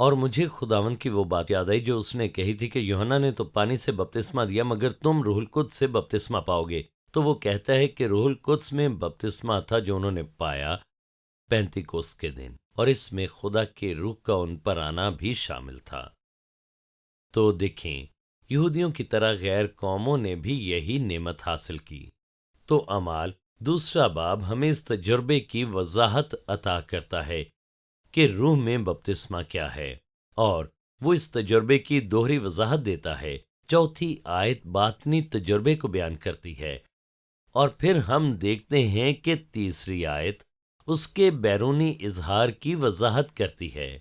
اور مجھے خداوند کی وہ بات یاد آئی جو اس نے کہی تھی کہ یوحنا نے تو پانی سے بپتسمہ دیا مگر تم روح القدس سے بپتسمہ پاؤ گے۔ تو وہ کہتا ہے کہ روح القدس میں بپتسمہ تھا جو انہوں نے پایا پینتیکوست کے دن، اور اس میں خدا کے روح کا ان پر آنا بھی شامل تھا۔ تو دیکھیں، یہودیوں کی طرح غیر قوموں نے بھی یہی نعمت حاصل کی۔ تو اعمال دوسرا باب ہمیں اس تجربے کی وضاحت عطا کرتا ہے کہ روح میں بپتسمہ کیا ہے، اور وہ اس تجربے کی دوہری وضاحت دیتا ہے۔ چوتھی آیت باطنی تجربے کو بیان کرتی ہے، اور پھر ہم دیکھتے ہیں کہ تیسری آیت اس کے بیرونی اظہار کی وضاحت کرتی ہے۔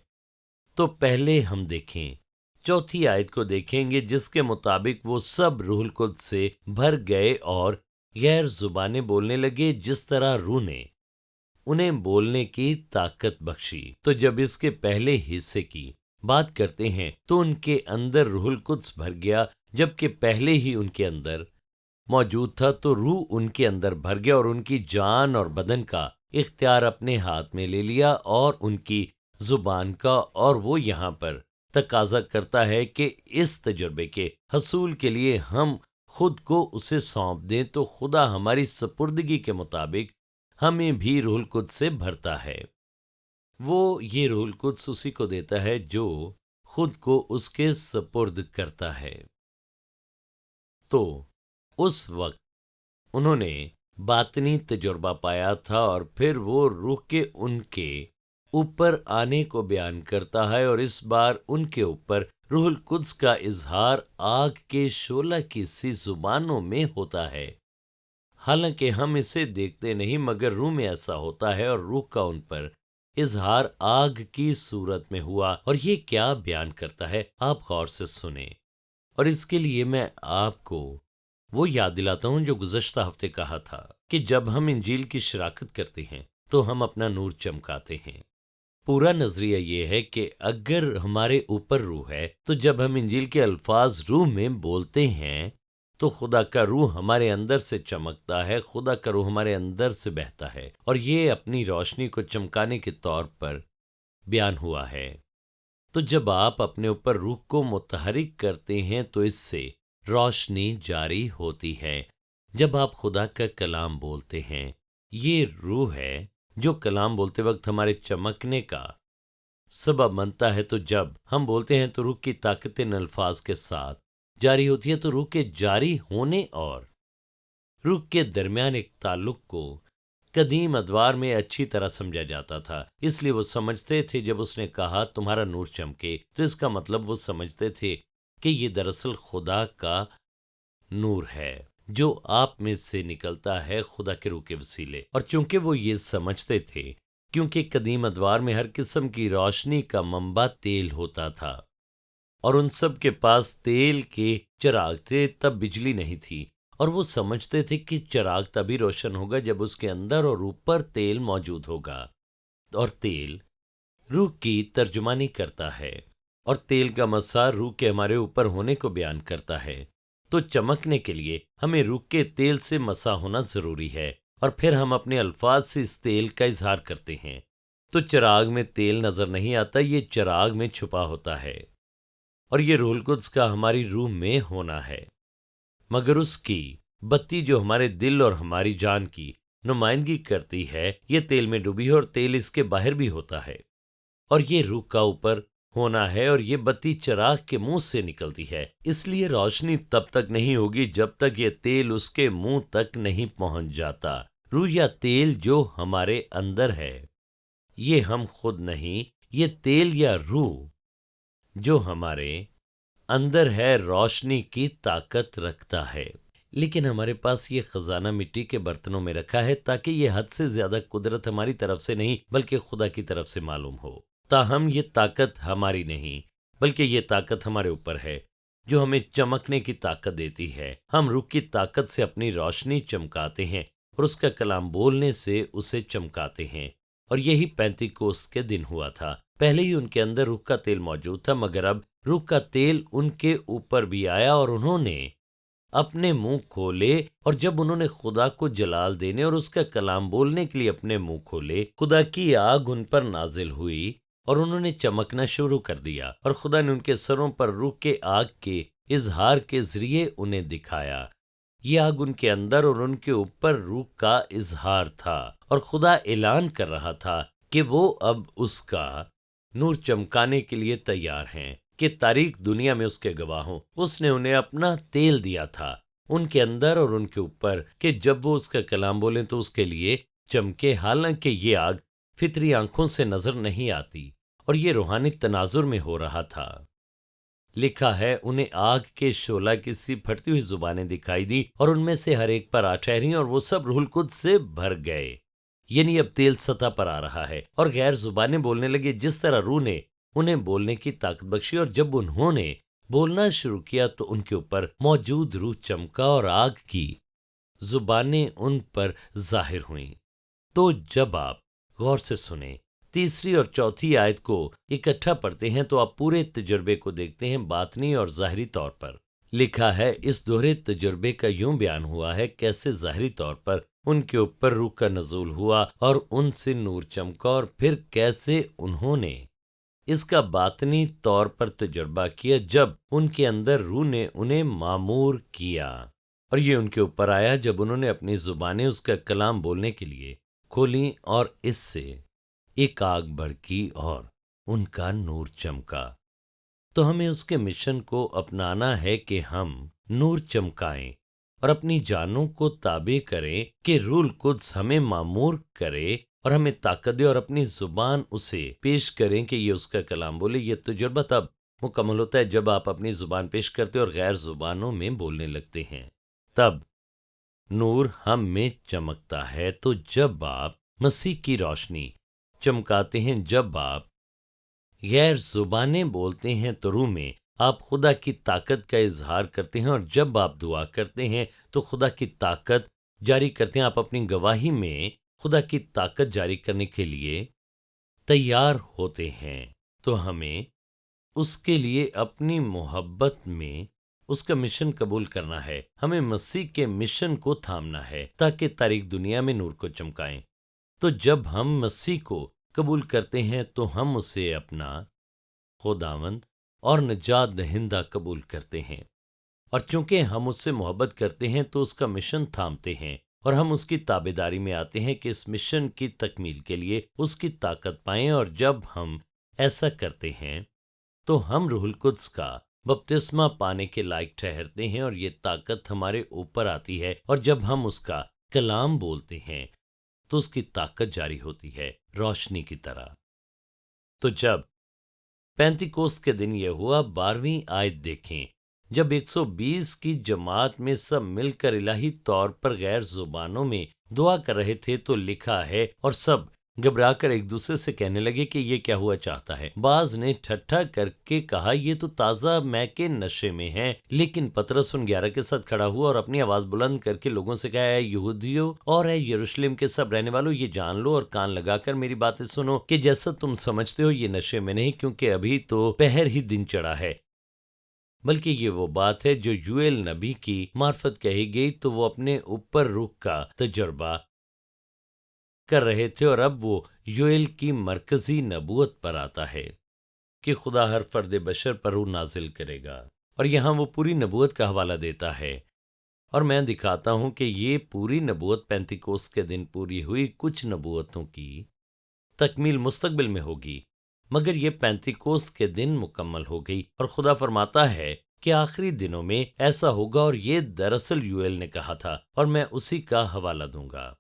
تو پہلے ہم دیکھیں، چوتھی آیت کو دیکھیں گے جس کے مطابق وہ سب روح القدس سے بھر گئے اور غیر زبانیں بولنے لگے جس طرح روح نے انہیں بولنے کی طاقت بخشی۔ تو جب اس کے پہلے حصے کی بات کرتے ہیں تو ان کے اندر روح القدس بھر گیا، جبکہ پہلے ہی ان کے اندر موجود تھا، تو روح ان کے اندر بھر گیا اور ان کی جان اور بدن کا اختیار اپنے ہاتھ میں لے لیا اور ان کی زبان کا، اور وہ یہاں پر تقاضا کرتا ہے کہ اس تجربے کے حصول کے لیے ہم خود کو اسے سونپ دیں، تو خدا ہماری سپردگی کے مطابق ہمیں بھی روح القدس سے بھرتا ہے۔ وہ یہ روح القدس اسی کو دیتا ہے جو خود کو اس کے سپرد کرتا ہے۔ تو اس وقت انہوں نے باطنی تجربہ پایا تھا، اور پھر وہ روح کے ان کے اوپر آنے کو بیان کرتا ہے، اور اس بار ان کے اوپر روح القدس کا اظہار آگ کے شعلہ کی سی زبانوں میں ہوتا ہے۔ حالانکہ ہم اسے دیکھتے نہیں مگر روح میں ایسا ہوتا ہے، اور روح کا ان پر اظہار آگ کی صورت میں ہوا۔ اور یہ کیا بیان کرتا ہے آپ غور سے سنیں، اور اس کے لیے میں آپ کو وہ یاد دلاتا ہوں جو گزشتہ ہفتے کہا تھا کہ جب ہم انجیل کی شراکت کرتے ہیں تو ہم اپنا نور چمکاتے ہیں۔ پورا نظریہ یہ ہے کہ اگر ہمارے اوپر روح ہے تو جب ہم انجیل کے الفاظ روح میں بولتے ہیں تو خدا کا روح ہمارے اندر سے چمکتا ہے، خدا کا روح ہمارے اندر سے بہتا ہے، اور یہ اپنی روشنی کو چمکانے کے طور پر بیان ہوا ہے۔ تو جب آپ اپنے اوپر روح کو متحرک کرتے ہیں تو اس سے روشنی جاری ہوتی ہے۔ جب آپ خدا کا کلام بولتے ہیں، یہ روح ہے جو کلام بولتے وقت ہمارے چمکنے کا سبب بنتا ہے۔ تو جب ہم بولتے ہیں تو روح کی طاقت ان الفاظ کے ساتھ جاری ہوتی ہے۔ تو روح کے جاری ہونے اور روح کے درمیان ایک تعلق کو قدیم ادوار میں اچھی طرح سمجھا جاتا تھا، اس لیے وہ سمجھتے تھے جب اس نے کہا تمہارا نور چمکے تو اس کا مطلب وہ سمجھتے تھے کہ یہ دراصل خدا کا نور ہے جو آپ میں سے نکلتا ہے خدا کے روح کے وسیلے۔ اور چونکہ وہ یہ سمجھتے تھے، کیونکہ قدیم ادوار میں ہر قسم کی روشنی کا منبع تیل ہوتا تھا، اور ان سب کے پاس تیل کے چراغ تھے، تب بجلی نہیں تھی، اور وہ سمجھتے تھے کہ چراغ تبھی روشن ہوگا جب اس کے اندر اور اوپر تیل موجود ہوگا، اور تیل روح کی ترجمانی کرتا ہے، اور تیل کا مسار روح کے ہمارے اوپر ہونے کو بیان کرتا ہے۔ تو چمکنے کے لیے ہمیں روح کے تیل سے مسا ہونا ضروری ہے، اور پھر ہم اپنے الفاظ سے اس تیل کا اظہار کرتے ہیں۔ تو چراغ میں تیل نظر نہیں آتا، یہ چراغ میں چھپا ہوتا ہے، اور یہ روح القدس کا ہماری روح میں ہونا ہے، مگر اس کی بتی جو ہمارے دل اور ہماری جان کی نمائندگی کرتی ہے یہ تیل میں ڈوبی ہے، اور تیل اس کے باہر بھی ہوتا ہے، اور یہ روح کا اوپر ہونا ہے، اور یہ بتی چراغ کے منہ سے نکلتی ہے۔ اس لیے روشنی تب تک نہیں ہوگی جب تک یہ تیل اس کے منہ تک نہیں پہنچ جاتا۔ روح یا تیل جو ہمارے اندر ہے، یہ ہم خود نہیں، یہ تیل یا روح جو ہمارے اندر ہے روشنی کی طاقت رکھتا ہے، لیکن ہمارے پاس یہ خزانہ مٹی کے برتنوں میں رکھا ہے تاکہ یہ حد سے زیادہ قدرت ہماری طرف سے نہیں بلکہ خدا کی طرف سے معلوم ہو۔ تاہم یہ طاقت ہماری نہیں بلکہ یہ طاقت ہمارے اوپر ہے جو ہمیں چمکنے کی طاقت دیتی ہے۔ ہم روح کی طاقت سے اپنی روشنی چمکاتے ہیں اور اس کا کلام بولنے سے اسے چمکاتے ہیں، اور یہی پینتیکوست کے دن ہوا تھا۔ پہلے ہی ان کے اندر روح کا تیل موجود تھا، مگر اب روح کا تیل ان کے اوپر بھی آیا، اور انہوں نے اپنے منہ کھولے، اور جب انہوں نے خدا کو جلال دینے اور اس کا کلام بولنے کے لیے اپنے منہ کھولے، خدا کی آگ ان پر نازل ہوئی، اور انہوں نے چمکنا شروع کر دیا، اور خدا نے ان کے سروں پر روح کے آگ کے اظہار کے ذریعے انہیں دکھایا۔ یہ آگ ان کے اندر اور ان کے اوپر روح کا اظہار تھا، اور خدا اعلان کر رہا تھا کہ وہ اب اس کا نور چمکانے کے لیے تیار ہیں، کہ تاریک دنیا میں اس کے گواہ ہوں۔ اس نے انہیں اپنا تیل دیا تھا ان کے اندر اور ان کے اوپر، کہ جب وہ اس کا کلام بولیں تو اس کے لیے چمکے، حالانکہ یہ آگ فطری آنکھوں سے نظر نہیں آتی، اور یہ روحانی تناظر میں ہو رہا تھا۔ لکھا ہے انہیں آگ کے شعلہ کی سی پھٹتی ہوئی زبانیں دکھائی دی، اور ان میں سے ہر ایک پر آ ٹھہری، اور وہ سب روح القدس سے بھر گئے۔ یعنی اب تیل سطح پر آ رہا ہے، اور غیر زبانیں بولنے لگے جس طرح روح نے انہیں بولنے کی طاقت بخشی، اور جب انہوں نے بولنا شروع کیا تو ان کے اوپر موجود روح چمکا اور آگ کی زبانیں ان پر ظاہر ہوئیں۔ تو جب آپ غور سے سنیں، تیسری اور چوتھی آیت کو اکٹھا پڑھتے ہیں تو آپ پورے تجربے کو دیکھتے ہیں باطنی اور ظاہری طور پر۔ لکھا ہے اس دوہرے تجربے کا یوں بیان ہوا ہے کیسے ظاہری طور پر ان کے اوپر روح کا نزول ہوا اور ان سے نور چمکا، اور پھر کیسے انہوں نے اس کا باطنی طور پر تجربہ کیا جب ان کے اندر روح نے انہیں معمور کیا، اور یہ ان کے اوپر آیا جب انہوں نے اپنی زبانیں اس کا کلام بولنے کے لیے کھولیں، اور اس سے ایک آگ بھڑکی اور ان کا نور چمکا۔ تو ہمیں اس کے مشن کو اپنانا ہے کہ ہم نور چمکائیں اور اپنی جانوں کو تابع کریں، کہ روح القدس ہمیں معمور کرے اور ہمیں طاقت دے، اور اپنی زبان اسے پیش کریں کہ یہ اس کا کلام بولے۔ یہ تجربہ تب مکمل ہوتا ہے جب آپ اپنی زبان پیش کرتے اور غیر زبانوں میں بولنے لگتے ہیں، تب نور ہم میں چمکتا ہے۔ تو جب آپ مسیح کی روشنی چمکاتے ہیں، جب آپ غیر زبانیں بولتے ہیں تو روح میں آپ خدا کی طاقت کا اظہار کرتے ہیں، اور جب آپ دعا کرتے ہیں تو خدا کی طاقت جاری کرتے ہیں۔ آپ اپنی گواہی میں خدا کی طاقت جاری کرنے کے لیے تیار ہوتے ہیں۔ تو ہمیں اس کے لیے اپنی محبت میں اس کا مشن قبول کرنا ہے، ہمیں مسیح کے مشن کو تھامنا ہے تاکہ تاریک دنیا میں نور کو چمکائیں۔ تو جب ہم مسیح کو قبول کرتے ہیں تو ہم اسے اپنا خداوند اور نجات دہندہ قبول کرتے ہیں، اور چونکہ ہم اس سے محبت کرتے ہیں تو اس کا مشن تھامتے ہیں، اور ہم اس کی تابعداری میں آتے ہیں کہ اس مشن کی تکمیل کے لیے اس کی طاقت پائیں۔ اور جب ہم ایسا کرتے ہیں تو ہم روح القدس کا بپتسمہ پانے کے لائق ٹھہرتے ہیں، اور یہ طاقت ہمارے اوپر آتی ہے، اور جب ہم اس کا کلام بولتے ہیں تو اس کی طاقت جاری ہوتی ہے روشنی کی طرح۔ تو جب پینتیکوست کے دن یہ ہوا، 12ویں آیت دیکھیں، جب 120 کی جماعت میں سب مل کر الہی طور پر غیر زبانوں میں دعا کر رہے تھے تو لکھا ہے اور سب گھبرا کر ایک دوسرے سے کہنے لگے کہ یہ کیا ہوا چاہتا ہے۔ بعض نے ٹھٹھا کر کے کہا یہ تو تازہ مے کے نشے میں ہے، لیکن پطرس ان 11 کے ساتھ کھڑا ہوا اور اپنی آواز بلند کر کے لوگوں سے کہا، اے یہودیوں اور اے یروشلم کے سب رہنے والوں، یہ جان لو اور کان لگا کر میری باتیں سنو کہ جیسا تم سمجھتے ہو یہ نشے میں نہیں، کیونکہ ابھی تو پہر ہی دن چڑھا ہے، بلکہ یہ وہ بات ہے جو یوئیل نبی کی معرفت کہی گئی۔ تو وہ اپنے اوپر روح کا تجربہ کر رہے تھے، اور اب وہ یوئیل کی مرکزی نبوت پر آتا ہے کہ خدا ہر فرد بشر پر روح نازل کرے گا، اور یہاں وہ پوری نبوت کا حوالہ دیتا ہے، اور میں دکھاتا ہوں کہ یہ پوری نبوت پینتیکوست کے دن پوری ہوئی۔ کچھ نبوتوں کی تکمیل مستقبل میں ہوگی، مگر یہ پینتیکوست کے دن مکمل ہو گئی، اور خدا فرماتا ہے کہ آخری دنوں میں ایسا ہوگا، اور یہ دراصل یوئیل نے کہا تھا، اور میں اسی کا حوالہ دوں گا۔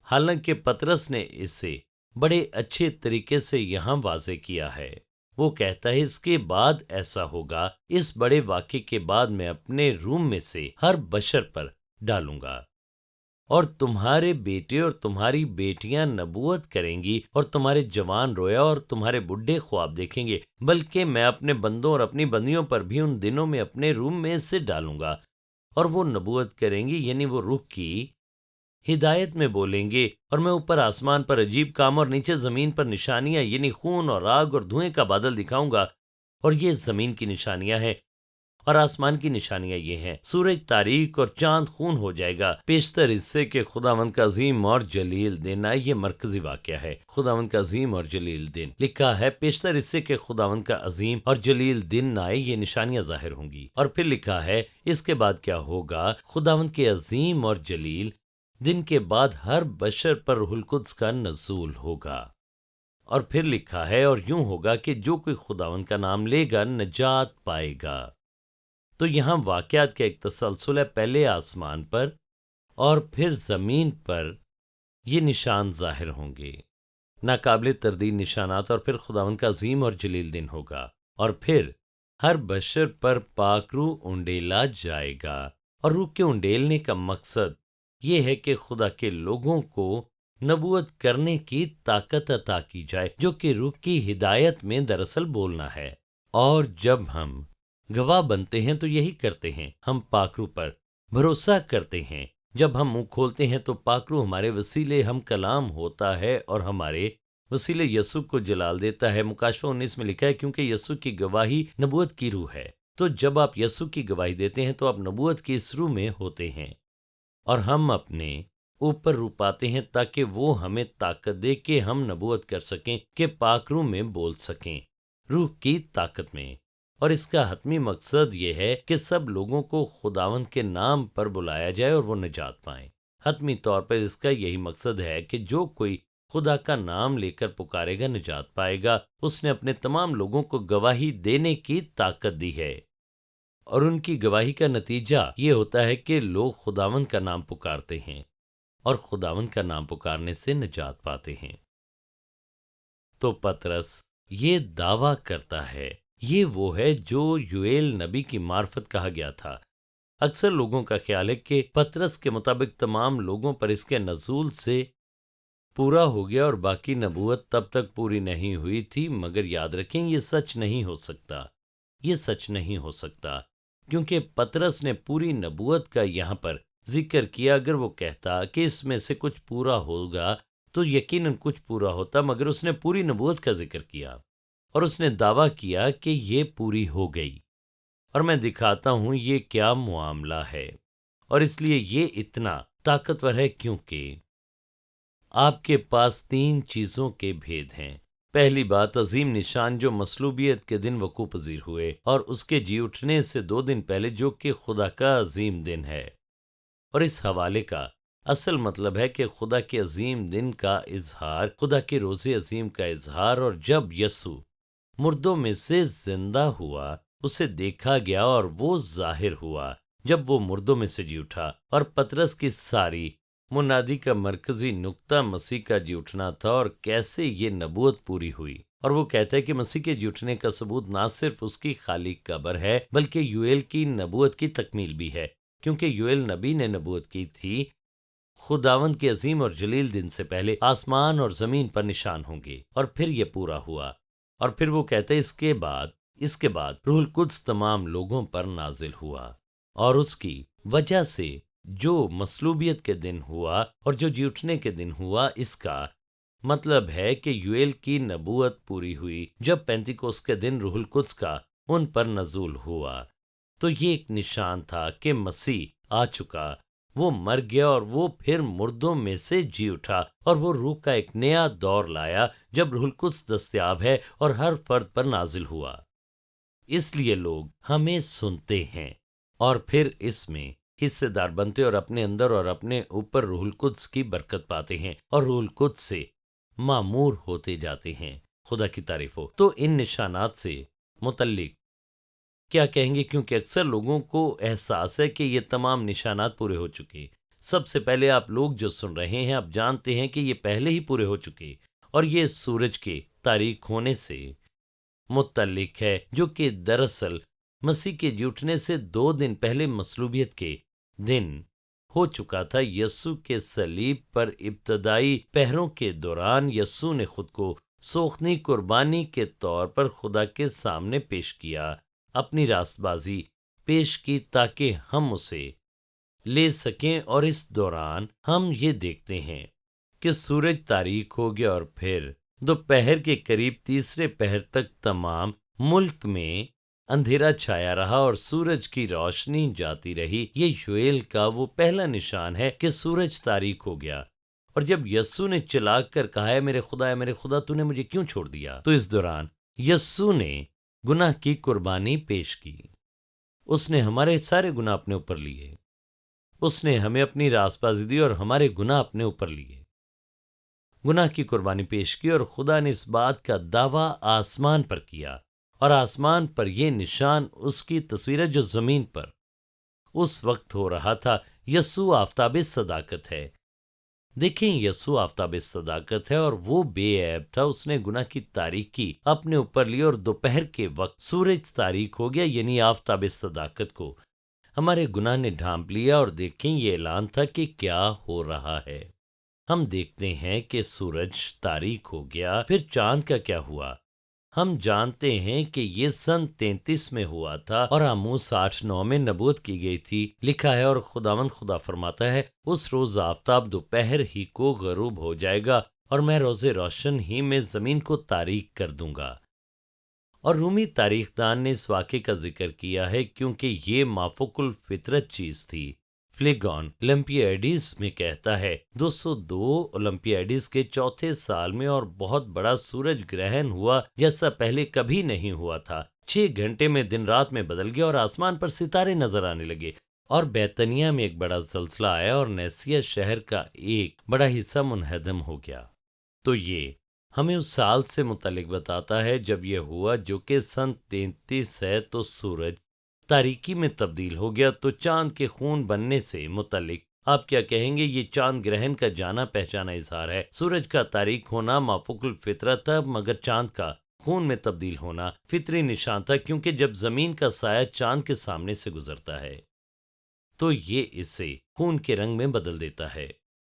حالانکہ پطرس نے اسے بڑے اچھے طریقے سے یہاں واضح کیا ہے، وہ کہتا ہے اس کے بعد ایسا ہوگا، اس بڑے واقعے کے بعد میں اپنے روح میں سے ہر بشر پر ڈالوں گا، اور تمہارے بیٹے اور تمہاری بیٹیاں نبوت کریں گی، اور تمہارے جوان رویا اور تمہارے بڈھے خواب دیکھیں گے، بلکہ میں اپنے بندوں اور اپنی بندیوں پر بھی ان دنوں میں اپنے روح میں سے ڈالوں گا، اور وہ نبوت کریں گی، یعنی وہ روح کی ہدایت میں بولیں گے، اور میں اوپر آسمان پر عجیب کام اور نیچے زمین پر نشانیاں یعنی خون اور آگ اور دھوئیں کا بادل دکھاؤں گا، اور یہ زمین کی نشانیاں ہیں، اور آسمان کی نشانیاں یہ ہیں: سورج تاریک اور چاند خون ہو جائے گا، پیشتر اس سے کہ خداوند کا عظیم اور جلیل دن آئے۔ یہ مرکزی واقعہ ہے، خداوند کا عظیم اور جلیل دن لکھا ہے، پیشتر اس سے کہ خداوند کا عظیم اور جلیل دن آئے، یہ نشانیاں ظاہر ہوں گی۔ اور پھر لکھا ہے اس کے بعد کیا ہوگا، خداوند کے عظیم اور جلیل دن کے بعد ہر بشر پر روح القدس کا نزول ہوگا۔ اور پھر لکھا ہے اور یوں ہوگا کہ جو کوئی خداوند کا نام لے گا نجات پائے گا۔ تو یہاں واقعات کا ایک تسلسل ہے، پہلے آسمان پر اور پھر زمین پر یہ نشان ظاہر ہوں گے، ناقابل تردید نشانات، اور پھر خداوند کا عظیم اور جلیل دن ہوگا، اور پھر ہر بشر پر پاک روح انڈیلا جائے گا۔ اور روح کے انڈیلنے کا مقصد یہ ہے کہ خدا کے لوگوں کو نبوت کرنے کی طاقت عطا کی جائے، جو کہ روح کی ہدایت میں دراصل بولنا ہے۔ اور جب ہم گواہ بنتے ہیں تو یہی کرتے ہیں، ہم پاک روح پر بھروسہ کرتے ہیں۔ جب ہم منہ کھولتے ہیں تو پاک روح ہمارے وسیلے ہم کلام ہوتا ہے اور ہمارے وسیلے یسوع کو جلال دیتا ہے۔ مکاشفہ 19 میں لکھا ہے، کیونکہ یسوع کی گواہی نبوت کی روح ہے۔ تو جب آپ یسوع کی گواہی دیتے ہیں تو آپ نبوت کی اس روح میں ہوتے ہیں، اور ہم اپنے اوپر روح پاتے ہیں تاکہ وہ ہمیں طاقت دے کہ ہم نبوت کر سکیں، کہ پاک روح میں بول سکیں، روح کی طاقت میں۔ اور اس کا حتمی مقصد یہ ہے کہ سب لوگوں کو خداوند کے نام پر بلایا جائے اور وہ نجات پائیں۔ حتمی طور پر اس کا یہی مقصد ہے کہ جو کوئی خدا کا نام لے کر پکارے گا نجات پائے گا۔ اس نے اپنے تمام لوگوں کو گواہی دینے کی طاقت دی ہے، اور ان کی گواہی کا نتیجہ یہ ہوتا ہے کہ لوگ خداوند کا نام پکارتے ہیں اور خداوند کا نام پکارنے سے نجات پاتے ہیں۔ تو پطرس یہ دعویٰ کرتا ہے، یہ وہ ہے جو یوئیل نبی کی معرفت کہا گیا تھا۔ اکثر لوگوں کا خیال ہے کہ پطرس کے مطابق تمام لوگوں پر اس کے نزول سے پورا ہو گیا اور باقی نبوت تب تک پوری نہیں ہوئی تھی، مگر یاد رکھیں یہ سچ نہیں ہو سکتا، یہ سچ نہیں ہو سکتا، کیونکہ پطرس نے پوری نبوت کا یہاں پر ذکر کیا۔ اگر وہ کہتا کہ اس میں سے کچھ پورا ہوگا تو یقیناً کچھ پورا ہوتا، مگر اس نے پوری نبوت کا ذکر کیا اور اس نے دعویٰ کیا کہ یہ پوری ہو گئی، اور میں دکھاتا ہوں یہ کیا معاملہ ہے۔ اور اس لیے یہ اتنا طاقتور ہے کیونکہ آپ کے پاس 3 چیزوں کے بھید ہیں۔ پہلی بات، عظیم نشان جو مصلوبیت کے دن وقوع پذیر ہوئے، اور اس کے جی اٹھنے سے 2 دن پہلے، جو کہ خدا کا عظیم دن ہے۔ اور اس حوالے کا اصل مطلب ہے کہ خدا کے عظیم دن کا اظہار، خدا کے روز عظیم کا اظہار۔ اور جب یسوع مردوں میں سے زندہ ہوا، اسے دیکھا گیا اور وہ ظاہر ہوا جب وہ مردوں میں سے جی اٹھا۔ اور پطرس کی ساری منادی کا مرکزی نقطہ مسیح کا جی اٹھنا تھا اور کیسے یہ نبوت پوری ہوئی۔ اور وہ کہتا ہے کہ مسیح کے جی اٹھنے کا ثبوت نہ صرف اس کی خالی قبر ہے، بلکہ یوئیل کی نبوت کی تکمیل بھی ہے، کیونکہ یوئیل نبی نے نبوت کی تھی، خداوند کے عظیم اور جلیل دن سے پہلے آسمان اور زمین پر نشان ہوں گے، اور پھر یہ پورا ہوا۔ اور پھر وہ کہتا ہے اس کے بعد روح القدس تمام لوگوں پر نازل ہوا، اور اس کی وجہ سے جو مصلوبیت کے دن ہوا اور جو جی اٹھنے کے دن ہوا، اس کا مطلب ہے کہ یوئیل کی نبوت پوری ہوئی جب پینتیکوست کے دن روح القدس کا ان پر نزول ہوا۔ تو یہ ایک نشان تھا کہ مسیح آ چکا، وہ مر گیا اور وہ پھر مردوں میں سے جی اٹھا، اور وہ روح کا ایک نیا دور لایا جب روح القدس دستیاب ہے اور ہر فرد پر نازل ہوا۔ اس لیے لوگ ہمیں سنتے ہیں اور پھر اس میں حصے دار بنتے اور اپنے اندر اور اپنے اوپر روح القدس کی برکت پاتے ہیں اور روح القدس سے معمور ہوتے جاتے ہیں۔ خدا کی تعریف ہو۔ تو ان نشانات سے متعلق کیا کہیں گے، کیونکہ اکثر لوگوں کو احساس ہے کہ یہ تمام نشانات پورے ہو چکے۔ سب سے پہلے آپ لوگ جو سن رہے ہیں، آپ جانتے ہیں کہ یہ پہلے ہی پورے ہو چکے، اور یہ سورج کے تاریک ہونے سے متعلق ہے، جو کہ دراصل مسیح کے جی اٹھنے سے 2 دن پہلے مصلوبیت کے دن ہو چکا تھا۔ یسوع کے صلیب پر ابتدائی پہروں کے دوران یسوع نے خود کو سوختنی قربانی کے طور پر خدا کے سامنے پیش کیا، اپنی راست بازی پیش کی تاکہ ہم اسے لے سکیں۔ اور اس دوران ہم یہ دیکھتے ہیں کہ سورج تاریک ہو گیا، اور پھر دوپہر کے قریب تیسرے پہر تک تمام ملک میں اندھیرا چھایا رہا اور سورج کی روشنی جاتی رہی۔ یہ یوئیل کا وہ پہلا نشان ہے کہ سورج تاریک ہو گیا۔ اور جب یسوع نے چلا کر کہا ہے میرے خدا تو نے مجھے کیوں چھوڑ دیا، تو اس دوران یسوع نے گناہ کی قربانی پیش کی۔ اس نے ہمارے سارے گناہ اپنے اوپر لیے۔ اس نے ہمیں اپنی رازبازی دی اور ہمارے گناہ اپنے اوپر لیے، گناہ کی قربانی پیش کی، اور خدا نے اس بات کا دعویٰ آسمان پر کیا، اور آسمان پر یہ نشان اس کی تصویر ہے جو زمین پر اس وقت ہو رہا تھا۔ یسوع آفتاب صداقت ہے۔ دیکھیں، یسوع آفتاب صداقت ہے اور وہ بے عیب تھا۔ اس نے گناہ کی تاریکی اپنے اوپر لی اور دوپہر کے وقت سورج تاریک ہو گیا، یعنی آفتاب صداقت کو ہمارے گناہ نے ڈھانپ لیا۔ اور دیکھیں، یہ اعلان تھا کہ کیا ہو رہا ہے۔ ہم دیکھتے ہیں کہ سورج تاریک ہو گیا، پھر چاند کا کیا ہوا؟ ہم جانتے ہیں کہ یہ سن 33 میں ہوا تھا اور آموز 8:9 میں نبوت کی گئی تھی۔ لکھا ہے، اور خداوند خدا فرماتا ہے، اس روز آفتاب دوپہر ہی کو غروب ہو جائے گا اور میں روز روشن ہی میں زمین کو تاریک کر دوں گا۔ اور رومی تاریخ دان نے اس واقعے کا ذکر کیا ہے کیونکہ یہ مافوق الفطرت چیز تھی۔ فلیگون اولمپیاڈیز میں کہتا ہے 202 اولمپیاڈیز کے چوتھے سال میں اور بہت بڑا سورج گرہن ہوا جیسا پہلے کبھی نہیں ہوا تھا۔ 6 گھنٹے میں دن رات میں بدل گیا اور آسمان پر ستارے نظر آنے لگے۔ اور بیتنیا میں ایک بڑا زلزلہ آیا اور نیسیا شہر کا ایک بڑا حصہ منہدم ہو گیا۔ تو یہ ہمیں اس سال سے متعلق بتاتا ہے جب یہ ہوا جو کہ سن 33 ہے۔ تو سورج تاریکی میں تبدیل ہو گیا۔ تو چاند کے خون بننے سے متعلق آپ کیا کہیں گے؟ یہ چاند گرہن کا جانا پہچانا اظہار ہے۔ سورج کا تاریک ہونا مافوق الفطرت تھا، مگر چاند کا خون میں تبدیل ہونا فطری نشان تھا، کیونکہ جب زمین کا سایہ چاند کے سامنے سے گزرتا ہے تو یہ اسے خون کے رنگ میں بدل دیتا ہے۔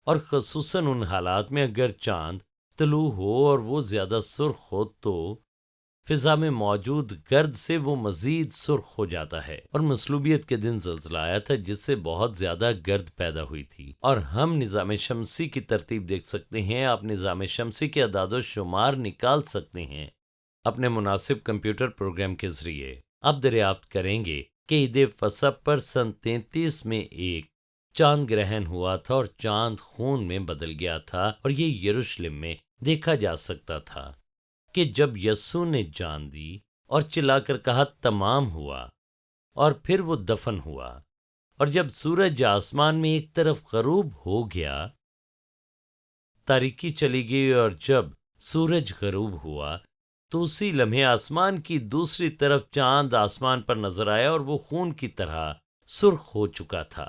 اور خصوصاً ان حالات میں اگر چاند طلوع ہو اور وہ زیادہ سرخ ہو تو فضا میں موجود گرد سے وہ مزید سرخ ہو جاتا ہے۔ اور مصلوبیت کے دن زلزلہ آیا تھا جس سے بہت زیادہ گرد پیدا ہوئی تھی۔ اور ہم نظام شمسی کی ترتیب دیکھ سکتے ہیں۔ آپ نظام شمسی کے اعداد و شمار نکال سکتے ہیں اپنے مناسب کمپیوٹر پروگرام کے ذریعے۔ آپ دریافت کریں گے کہ عید فصح پر سن 33 میں ایک چاند گرہن ہوا تھا اور چاند خون میں بدل گیا تھا، اور یہ یروشلم میں دیکھا جا سکتا تھا کہ جب یسوع نے جان دی اور چلا کر کہا تمام ہوا، اور پھر وہ دفن ہوا۔ اور جب سورج آسمان میں ایک طرف غروب ہو گیا، تاریکی چلی گئی، اور جب سورج غروب ہوا تو اسی لمحے آسمان کی دوسری طرف چاند آسمان پر نظر آیا اور وہ خون کی طرح سرخ ہو چکا تھا،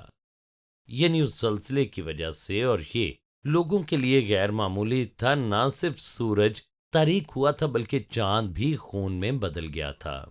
یعنی اس زلزلے کی وجہ سے۔ اور یہ لوگوں کے لیے غیر معمولی تھا۔ نہ صرف سورج تاریک ہوا تھا بلکہ چاند بھی خون میں بدل گیا تھا۔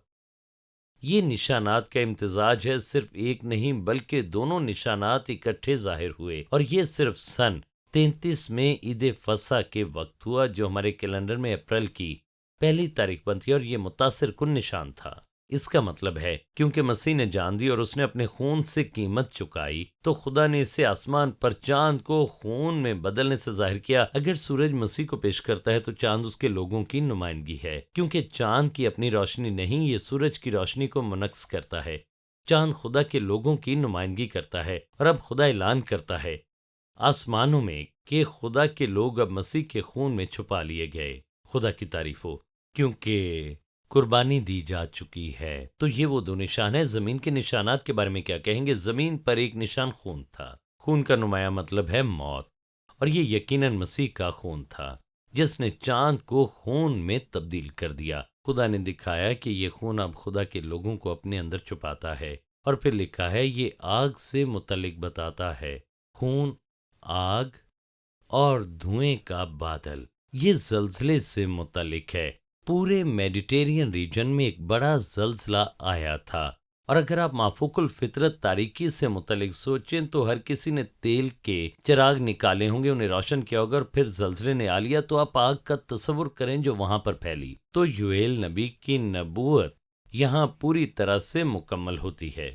یہ نشانات کا امتزاج ہے، صرف ایک نہیں بلکہ دونوں نشانات اکٹھے ظاہر ہوئے، اور یہ صرف سن 33 میں عید فصح کے وقت ہوا، جو ہمارے کیلنڈر میں اپریل کی پہلی تاریخ بنتی ہے، اور یہ متاثر کن نشان تھا۔ اس کا مطلب ہے کیونکہ مسیح نے جان دی اور اس نے اپنے خون سے قیمت چکائی، تو خدا نے اسے آسمان پر چاند کو خون میں بدلنے سے ظاہر کیا۔ اگر سورج مسیح کو پیش کرتا ہے تو چاند اس کے لوگوں کی نمائندگی ہے، کیونکہ چاند کی اپنی روشنی نہیں، یہ سورج کی روشنی کو منعکس کرتا ہے۔ چاند خدا کے لوگوں کی نمائندگی کرتا ہے، اور اب خدا اعلان کرتا ہے آسمانوں میں کہ خدا کے لوگ اب مسیح کے خون میں چھپا لیے گئے۔ خدا کی تعریف ہو، کیونکہ قربانی دی جا چکی ہے۔ تو یہ وہ دو نشان ہیں۔ زمین کے نشانات کے بارے میں کیا کہیں گے؟ زمین پر ایک نشان خون تھا۔ خون کا نمایاں مطلب ہے موت، اور یہ یقیناً مسیح کا خون تھا جس نے چاند کو خون میں تبدیل کر دیا۔ خدا نے دکھایا کہ یہ خون اب خدا کے لوگوں کو اپنے اندر چھپاتا ہے۔ اور پھر لکھا ہے یہ آگ سے متعلق بتاتا ہے، خون، آگ اور دھوئیں کا بادل۔ یہ زلزلے سے متعلق ہے۔ پورے میڈیٹرین ریجن میں ایک بڑا زلزلہ آیا تھا، اور اگر آپ مافوق الفطرت تاریکی سے متعلق سوچیں تو ہر کسی نے تیل کے چراغ نکالے ہوں گے، انہیں روشن کیا ہوگا، اور پھر زلزلے نے آ لیا۔ تو آپ آگ کا تصور کریں جو وہاں پر پھیلی۔ تو یوئیل نبی کی نبوت یہاں پوری طرح سے مکمل ہوتی ہے۔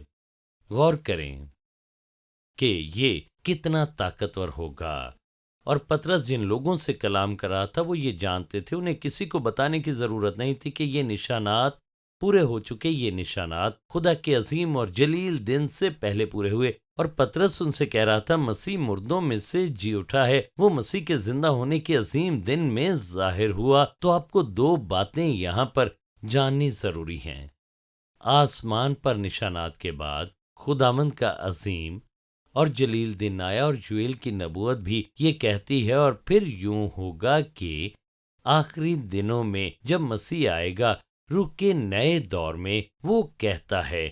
غور کریں کہ یہ کتنا طاقتور ہوگا۔ اور پطرس جن لوگوں سے کلام کر رہا تھا وہ یہ جانتے تھے، انہیں کسی کو بتانے کی ضرورت نہیں تھی کہ یہ نشانات پورے ہو چکے یہ نشانات خدا کے عظیم اور جلیل دن سے پہلے پورے ہوئے، اور پطرس ان سے کہہ رہا تھا مسیح مردوں میں سے جی اٹھا ہے، وہ مسیح کے زندہ ہونے کے عظیم دن میں ظاہر ہوا۔ تو آپ کو دو باتیں یہاں پر جاننی ضروری ہیں۔ آسمان پر نشانات کے بعد خداوند کا عظیم اور جلیل دن آیا، اور یوئیل کی نبوت بھی یہ کہتی ہے، اور پھر یوں ہوگا کہ آخری دنوں میں جب مسیح آئے گا روح کے نئے دور میں، وہ کہتا ہے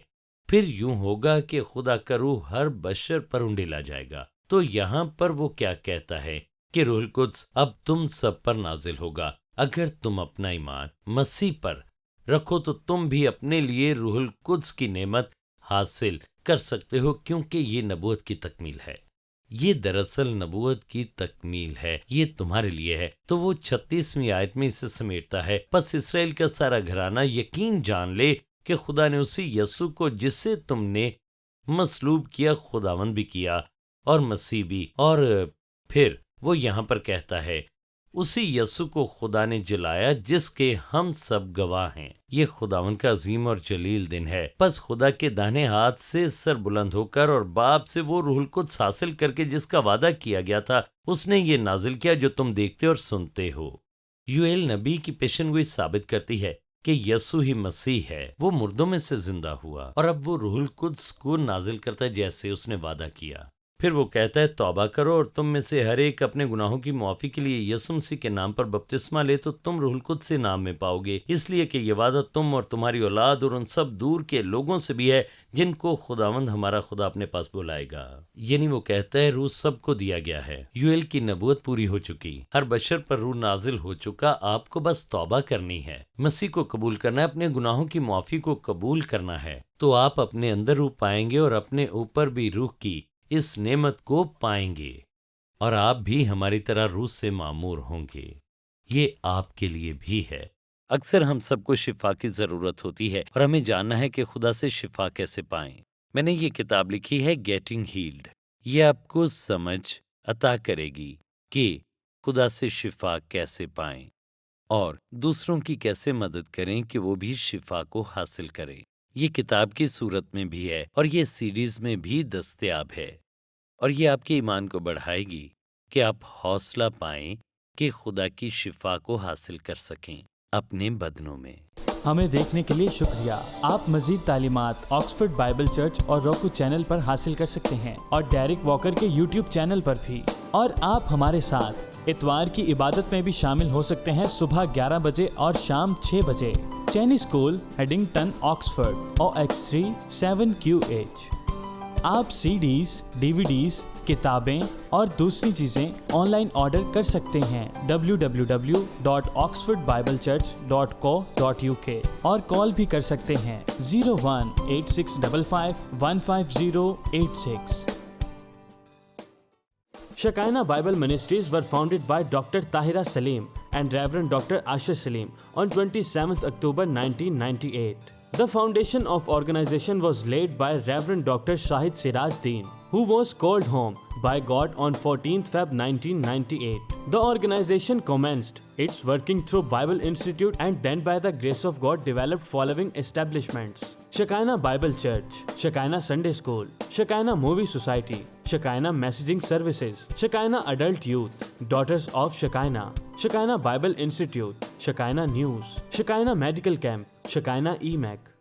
پھر یوں ہوگا کہ خدا کا روح ہر بشر پر انڈیلا جائے گا۔ تو یہاں پر وہ کیا کہتا ہے کہ روح القدس اب تم سب پر نازل ہوگا۔ اگر تم اپنا ایمان مسیح پر رکھو تو تم بھی اپنے لیے روح القدس کی نعمت حاصل کر سکتے ہو، کیونکہ یہ نبوت کی تکمیل ہے۔ یہ دراصل نبوت کی تکمیل ہے، یہ تمہارے لیے ہے۔ تو وہ 36ویں آیت میں اسے سمیٹتا ہے، پس اسرائیل کا سارا گھرانہ یقین جان لے کہ خدا نے اسی یسوع کو جسے تم نے مصلوب کیا خداوند بھی کیا اور مسیح بھی۔ اور پھر وہ یہاں پر کہتا ہے اسی یسوع کو خدا نے جلایا جس کے ہم سب گواہ ہیں۔ یہ خداوند کا عظیم اور جلیل دن ہے۔ پس خدا کے داہنے ہاتھ سے سر بلند ہو کر اور باپ سے وہ روح القدس حاصل کر کے جس کا وعدہ کیا گیا تھا، اس نے یہ نازل کیا جو تم دیکھتے اور سنتے ہو۔ یوئیل نبی کی پیشن گوئی ثابت کرتی ہے کہ یسوع ہی مسیح ہے، وہ مردوں میں سے زندہ ہوا، اور اب وہ روح القدس کو نازل کرتا ہے جیسے اس نے وعدہ کیا۔ پھر وہ کہتا ہے توبہ کرو اور تم میں سے ہر ایک اپنے گناہوں کی معافی کے لیے یسوع مسیح کے نام پر بپتسمہ لے تو تم روح القدس سے نام میں پاؤ گے، اس لیے کہ یہ وعدہ تم اور تمہاری اولاد اور ان سب دور کے لوگوں سے بھی ہے جن کو خداوند ہمارا خدا اپنے پاس بلائے گا۔ یعنی وہ کہتا ہے روح سب کو دیا گیا ہے، یوئیل کی نبوت پوری ہو چکی، ہر بشر پر روح نازل ہو چکا، آپ کو بس توبہ کرنی ہے، مسیح کو قبول کرنا ہے، اپنے گناہوں کی معافی کو قبول کرنا ہے، تو آپ اپنے اندر روح پائیں گے اور اپنے اوپر بھی روح کی اس نعمت کو پائیں گے، اور آپ بھی ہماری طرح روح سے معمور ہوں گے۔ یہ آپ کے لیے بھی ہے۔ اکثر ہم سب کو شفا کی ضرورت ہوتی ہے، اور ہمیں جاننا ہے کہ خدا سے شفا کیسے پائیں۔ میں نے یہ کتاب لکھی ہے گیٹنگ ہیلڈ، یہ آپ کو سمجھ عطا کرے گی کہ خدا سے شفا کیسے پائیں اور دوسروں کی کیسے مدد کریں کہ وہ بھی شفا کو حاصل کریں۔ یہ کتاب کی صورت میں بھی ہے اور یہ سیڈیز میں بھی دستیاب ہے، اور یہ آپ کے ایمان کو بڑھائے گی کہ آپ حوصلہ پائیں کہ خدا کی شفا کو حاصل کر سکیں اپنے بدنوں میں۔ ہمیں دیکھنے کے لیے شکریہ۔ آپ مزید تعلیمات آکسفورڈ بائبل چرچ اور روکو چینل پر حاصل کر سکتے ہیں، اور ڈیرک واکر کے یوٹیوب چینل پر بھی، اور آپ ہمارے ساتھ اتوار کی عبادت میں بھی شامل ہو سکتے ہیں، صبح 11 بجے اور شام 6 بجے۔ چینی اسکول، ہیڈنگٹن، آکسفورڈ، OX3 7QH۔ آپ CDs، DVDs، کتابیں اور دوسری چیزیں آن لائن آرڈر کر سکتے ہیں www.oxfordbiblechurch.co.uk، اور کال بھی کر سکتے ہیں 018655 15086۔ Shekinah Bible Ministries were founded by Dr. Tahira Salim and Reverend Dr. Asher Salim on 27th October 1998. The foundation of organization was laid by Reverend Dr. Shahid Siraj Deen, who was called home by God on 14th Feb 1998. The organization commenced its working through Bible Institute and then by the grace of God developed following establishments: Shekinah Bible Church, Shekinah Sunday School, Shekinah Movie Society, Shekinah Messaging Services, Shekinah Adult Youth, Daughters of Shekinah, Shekinah Bible Institute, Shekinah News, Shekinah Medical Camp, Shekinah EMAC.